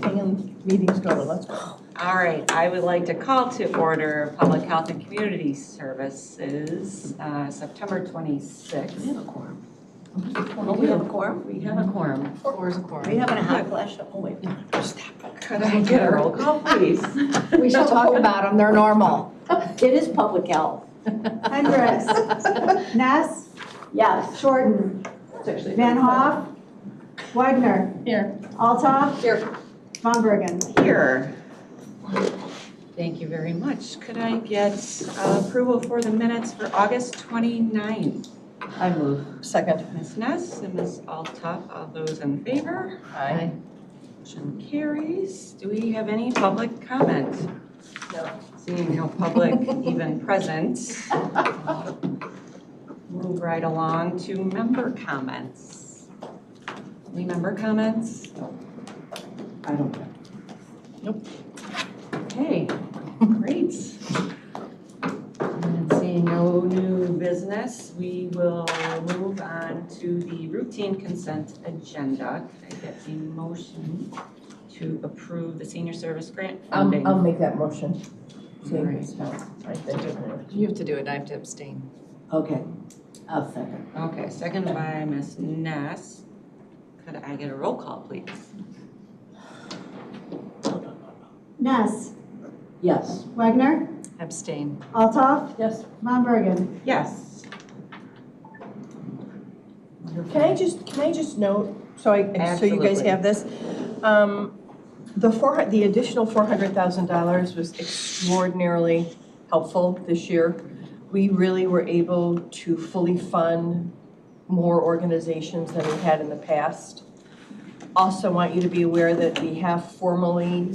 And meetings go, let's go. All right, I would like to call to order Public Health and Community Services, September 26th. We have a quorum. We have a quorum? We have a quorum. Four is a quorum. We having a hot flash? Oh, wait. Could I get a roll call, please? We should talk about them, they're normal. It is public health. Hendricks. Ness. Yes. Shorten. Van Hoff. Wagner. Here. Altoff. Here. Von Bergen. Here. Thank you very much. Could I get approval for the minutes for August 29th? I move. Second. Ms. Ness and Ms. Altough, all those in favor? Aye. Motion carries. Do we have any public comment? No. Seeing no public even present. Move right along to member comments. Any member comments? I don't know. Nope. Okay, great. And seeing no new business, we will move on to the routine consent agenda. Could I get a motion to approve the senior service grant funding? I'll make that motion. All right. You have to do it, I have to abstain. Okay, I'll second. Okay, second by Ms. Ness. Could I get a roll call, please? Ness. Yes. Wagner. Abstain. Altoff. Yes. Von Bergen. Yes. Can I just note, so you guys Absolutely. have this? The additional $400,000 was extraordinarily helpful this year. We really were able to fully fund more organizations than we had in the past. Also want you to be aware that we have formally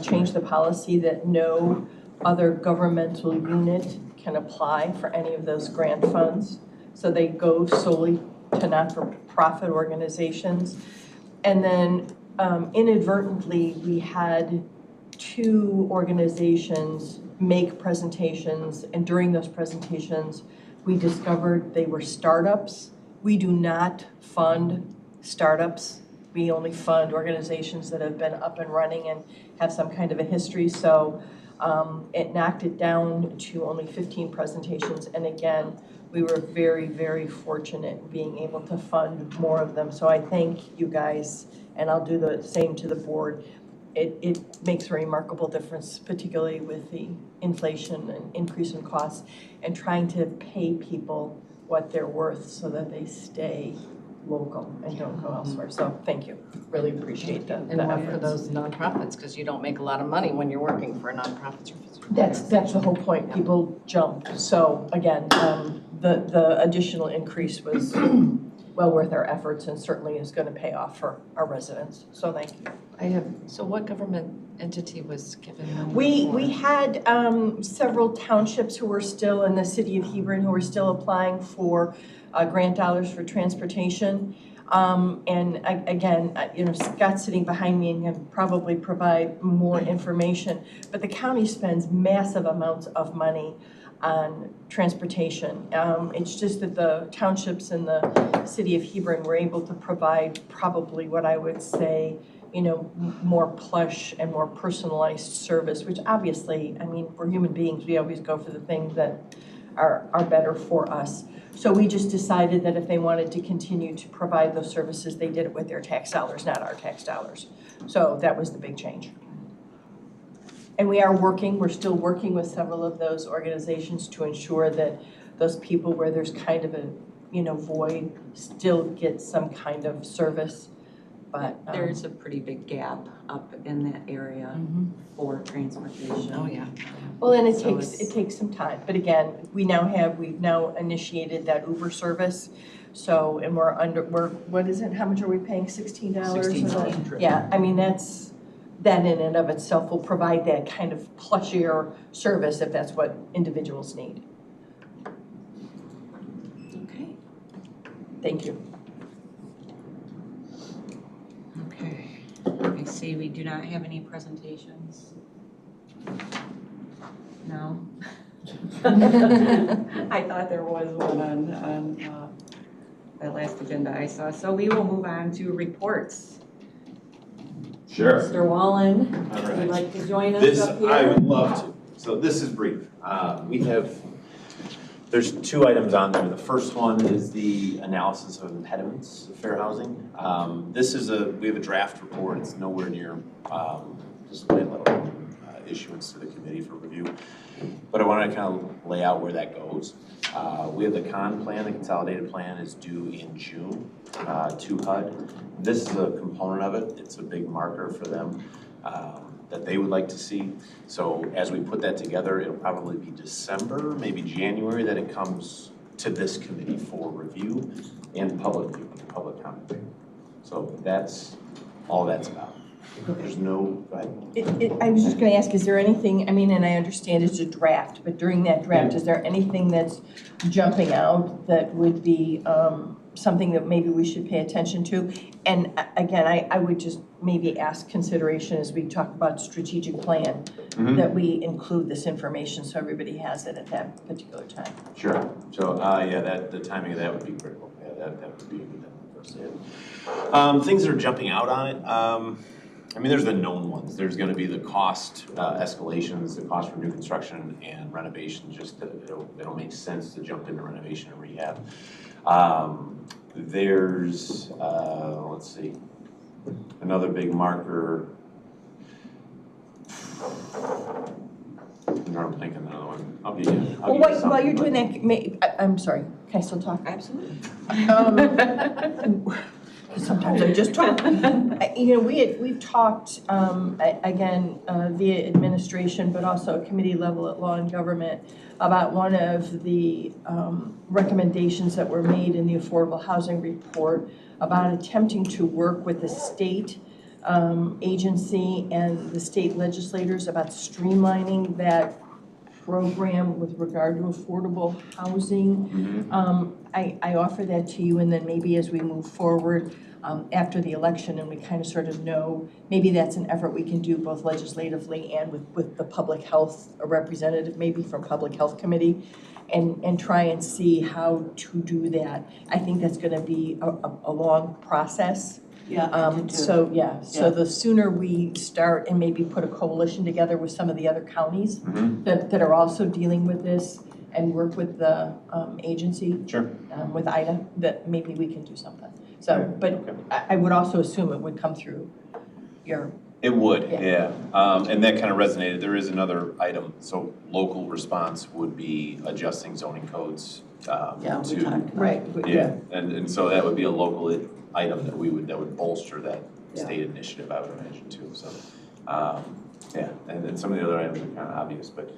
changed the policy that no other governmental unit can apply for any of those grant funds. So they go solely to not-for-profit organizations. And then inadvertently, we had two organizations make presentations, and during those presentations, we discovered they were startups. We do not fund startups. We only fund organizations that have been up and running and have some kind of a history. So it knocked it down to only 15 presentations. And again, we were very, very fortunate being able to fund more of them. So I thank you guys, and I'll do the same to the board. It makes a remarkable difference, particularly with the inflation and increase in costs, and trying to pay people what they're worth so that they stay local and don't go elsewhere. So thank you. Really appreciate the And one for efforts. those nonprofits, because you don't make a lot of money when you're working for a nonprofit. That's the whole point. People jump. So again, the additional increase was well worth our efforts and certainly is going to pay off for our residents. So thank you. So what government entity was given money We had several townships who were still in the city of Hebron who were still applying for grant dollars for transportation. And again, Scott's sitting behind me and can probably provide more information, but the county spends massive amounts of money on transportation. It's just that the townships in the city of Hebron were able to provide probably what I would say, more plush and more personalized service, which obviously, we're human beings. We always go for the things that are better for us. So we just decided that if they wanted to continue to provide those services, they did it with their tax dollars, not our tax dollars. So that was the big change. And we're still working with several of those organizations to ensure that those people where there's kind of a, void still get some kind of service. But There's a pretty big gap up in that area for transportation. Oh, yeah. well, and it So takes some time. But again, we've now initiated that Uber service. So, and what is it? How much are we paying? $16? $16. Yeah, that in and of itself will provide that kind of plushier service if that's what individuals need. Okay. Thank you. Okay. I see we do not have any presentations. No? I thought there was one on the last agenda I saw. So we will move on to reports. Sure. Mr. Wallen, All would you right. like to join us This, up here? I would love to. So this is brief. There's two items on there. The first one is the analysis of impediments of fair housing. We have a draft report. It's nowhere near display level issuance to the committee for review. But I want to kind of lay out where that goes. We have the the consolidated plan is due in June to HUD. This is a component of it. It's a big marker for them that they would like to see. So as we put that together, it'll probably be December, maybe January, that it comes to this committee for review and public view, public comment. So that's all that's about. There's no, go ahead. I was just gonna ask, is there anything, I mean, and I understand it's a draft, but during that draft, is there anything that's jumping out that would be something that maybe we should pay attention to? And again, I would just maybe ask consideration as we talk about strategic plan, that we include this information so everybody has it at that particular time. Sure. So, the timing of that would be critical. Yeah, that would be a good thing for us to hit. Things that are jumping out on it, I mean, there's the known ones. There's going to be the cost escalations, the cost for new construction and renovation. Just it'll make sense to jump into renovation and rehab. There's let's see, another big marker. I'm thinking another one. I'll give you. While you're doing that, I'm sorry. Can I still talk? Absolutely. Sometimes I just talk. You know, we've talked, again, via administration, but also committee level at Law and Government, about one of the recommendations that were made in the Affordable Housing Report about attempting to work with the state agency and the state legislators about streamlining that program with regard to affordable housing. I offer that to you, and then maybe as we move forward after the election and we kind of sort of know, maybe that's an effort we can do both legislatively and with the public health, a representative maybe from Public Health Committee, and try and see how to do that. I think that's going to be a long process. Yeah. So the sooner we start and maybe put a coalition together with some of the other counties that are also dealing with this and work with the agency, with IDA, that maybe we can do something. So, but I would also assume it would come through your. It would, yeah. And that kind of resonated. There is another item. So local response would be adjusting zoning codes Right. Yeah, and so that would be a local item that would bolster that state initiative, I would imagine too. So, and then some of the other items are kind of obvious, but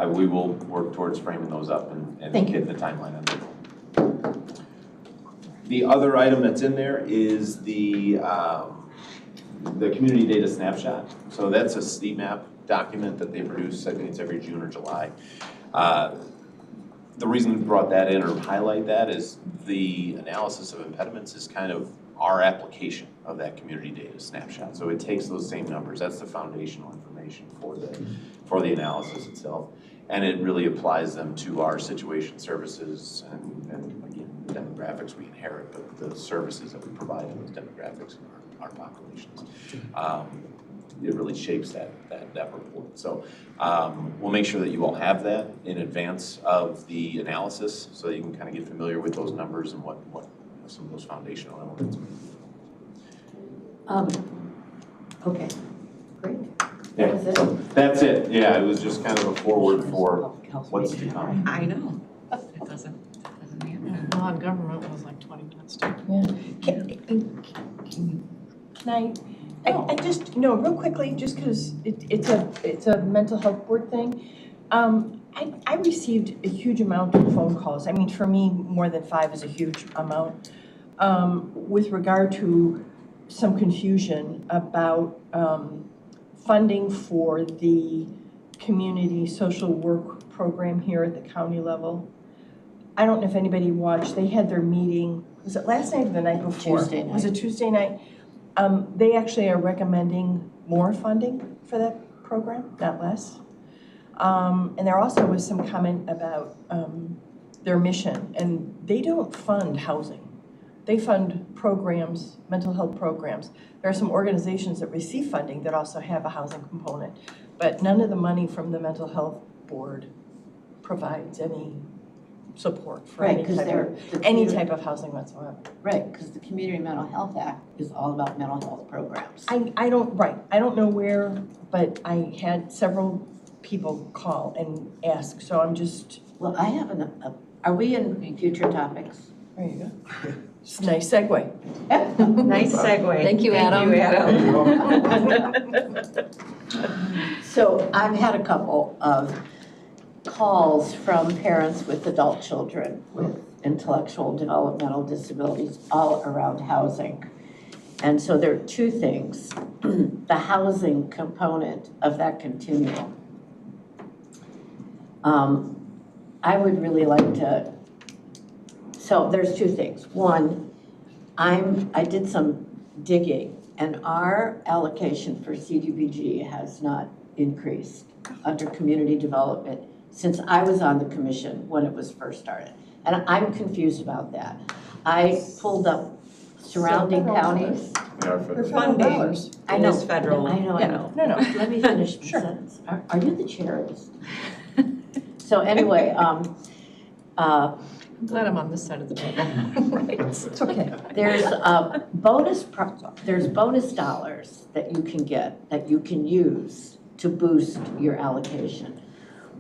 we will work towards framing those up and getting the timeline on that. The other item that's in there is the community data snapshot. So that's a CMAP document that they produce. I think it's every June or July. The reason we brought that in or highlight that is the analysis of impediments is kind of our application of that community data snapshot. So it takes those same numbers. That's the foundational information for the analysis itself. And it really applies them to our situation services and again, the demographics we inherit, but the services that we provide in those demographics and our populations. It really shapes that report. So we'll make sure that you all have that in advance of the analysis so that you can kind of get familiar with those numbers and what some of those foundational elements mean. Okay, great. Yeah, so that's it. Yeah, it was just kind of a forward for what's to come. I know. It doesn't happen. Law and Government was like 20 minutes too. Can I just, real quickly, just because it's a mental health board thing. I received a huge amount of phone calls. I mean, for me, more than 5 is a huge amount. With regard to some confusion about funding for the community social work program here at the county level. I don't know if anybody watched. They had their meeting. Was it last night or the night before? Tuesday night. Was it Tuesday night? They actually are recommending more funding for that program, not less. And there also was some comment about their mission, and they don't fund housing. They fund programs, mental health programs. There are some organizations that receive funding that also have a housing component, but none of the money from the mental health board provides any support for Right, any because type they're. of, any type of housing whatsoever. Right, because the Community Mental Health Act is all about mental health programs. I don't know where, but I had several people call and ask, so I'm just, Well, I have are we in future topics? there you go. It's a nice segue. Nice segue. Thank you, Adam. So I've had a couple of calls from parents with adult children with intellectual developmental disabilities all around housing. And so there are two things. The housing component of that continuum. I would really like to, so there's two things. One, I did some digging and our allocation for CDBG has not increased under community development since I was on the commission when it was first started. And I'm confused about that. I pulled up surrounding counties. They're Funding. dollars. I know, is federal. I know. No, no. Let me finish the Sure. sentence. Are you the chair of this? So anyway, I'm glad I'm on this side of the table. Right, it's okay. there's bonus dollars that you can get, that you can use to boost your allocation.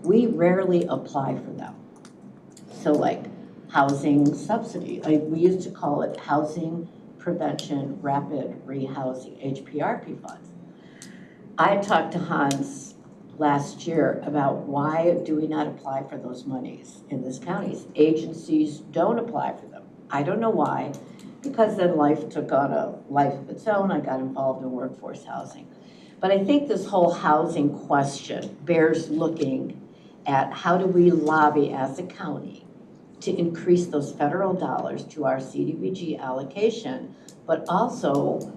We rarely apply for them. So like housing subsidy, we used to call it Housing Prevention Rapid Rehousing, HPRP funds. I talked to Hans last year about why do we not apply for those monies in this county? Agencies don't apply for them. I don't know why, because then life took on a life of its own. I got involved in workforce housing. But I think this whole housing question bears looking at how do we lobby as a county to increase those federal dollars to our CDBG allocation, but also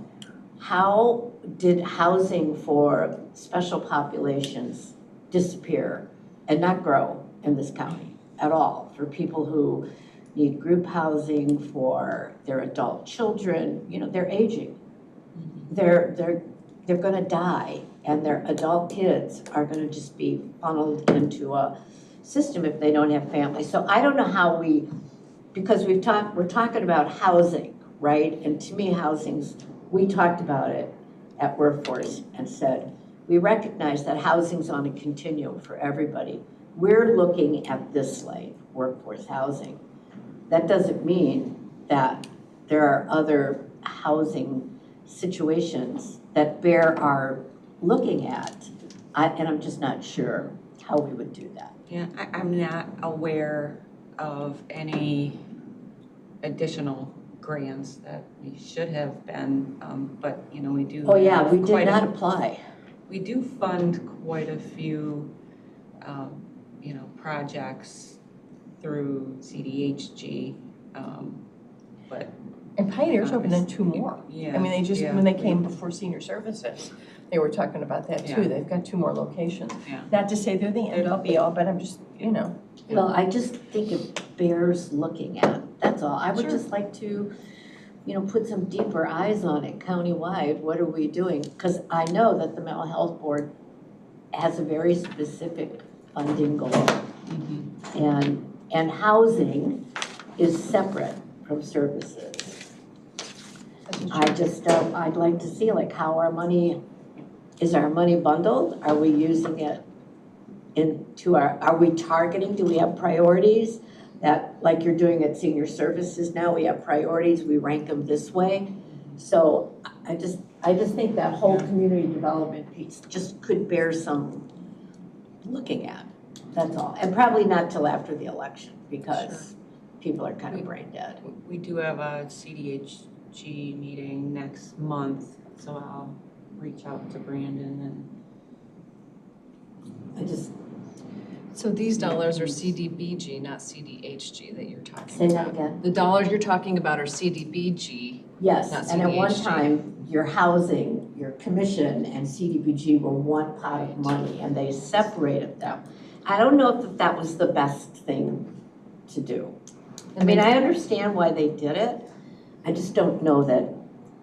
how did housing for special populations disappear and not grow in this county at all for people who need group housing for their adult children? You know, they're aging. They're gonna die and their adult kids are gonna just be funneled into a system if they don't have families. So I don't know how because we're talking about housing, right? And to me, we talked about it at Workforce and said, we recognize that housing's on a continuum for everybody. We're looking at this lane, workforce housing. That doesn't mean that there are other housing situations that bear our looking at. And I'm just not sure how we would do that. Yeah, I'm not aware of any additional grants that we should have been, but, you know, we do. Oh yeah, have we did quite a- not apply. We do fund quite a few, you know, projects through CDHG, but. And Pioneer's opening 2 more. Yeah. I mean, they just, yeah. when they came before senior services, they were talking about that too. Yeah. They've got 2 more locations. Yeah. Not to say they're the end all be all, but I'm just, you know. Well, I just think it bears looking at, that's all. I would Sure. just like to, you know, put some deeper eyes on it countywide. What are we doing? Because I know that the Mental Health Board has a very specific funding goal. And housing is separate from services. I'd like to see like how is our money bundled? Are we using it are we targeting, do we have priorities that, like you're doing at senior services now, we have priorities, we rank them this way. So I just think that whole community development piece just could bear some looking at, that's all. And probably not till after the election because people are kind of brain dead. We do have a CDHG meeting next month, so I'll reach out to Brandon and So these dollars are CDBG, not CDHG that you're talking Say that about. again. The dollars you're talking about are CDBG. Yes, Not and at one CDHG. time, your housing, your commission, and CDBG were one pot of money, and they separated them. I don't know if that was the best thing to do. I mean, I understand why they did it. I just don't know that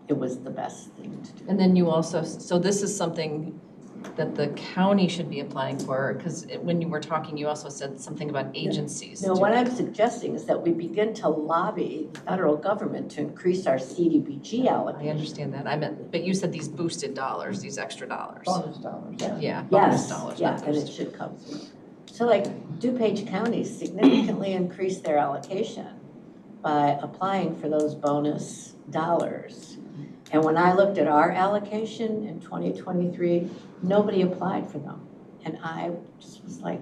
it was the best thing to do. And then you also, so this is something that the county should be applying for, because when you were talking, you also said something about agencies. No, what I'm suggesting is that we begin to lobby the federal government to increase our CDBG I allocation. understand that, I meant, but you said these boosted dollars, these extra dollars. Bonus dollars, yeah. Yeah, bonus Yes, dollars, yeah, not and it boosted. should come through. So like DuPage County significantly increased their allocation by applying for those bonus dollars. And when I looked at our allocation in 2023, nobody applied for them. And I just was like,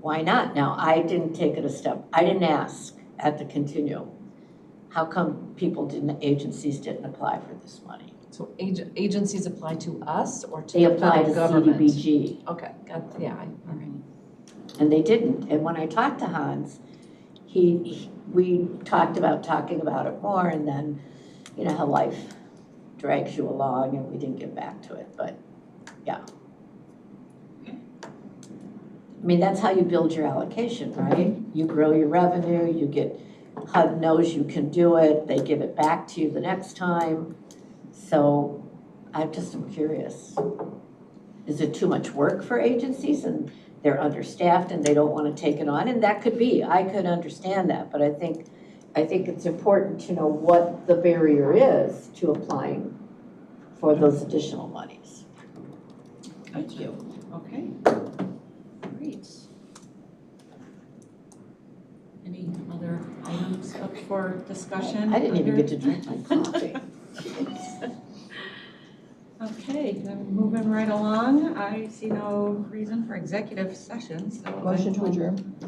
why not? Now, I didn't take it a step, I didn't ask at the continuum, how come agencies didn't apply for this money? So agencies apply to us or to They the applied federal to government? CDBG. Okay, all right. And they didn't. And when I talked to Hans, we talked about talking about it more, and then, you know, how life drags you along, and we didn't get back to it, but, yeah. I mean, that's how you build your allocation, right? You grow your revenue, you get, HUD knows you can do it, they give it back to you the next time. So I just am curious. Is it too much work for agencies and they're understaffed and they don't want to take it on? And that could be, I could understand that, but I think it's important to know what the barrier is to applying for those additional monies. Thank you. Okay. Great. Any other items up for discussion? I didn't even get to drink my coffee. Okay, then moving right along, I see no reason for executive session, so. Motion to adjourn.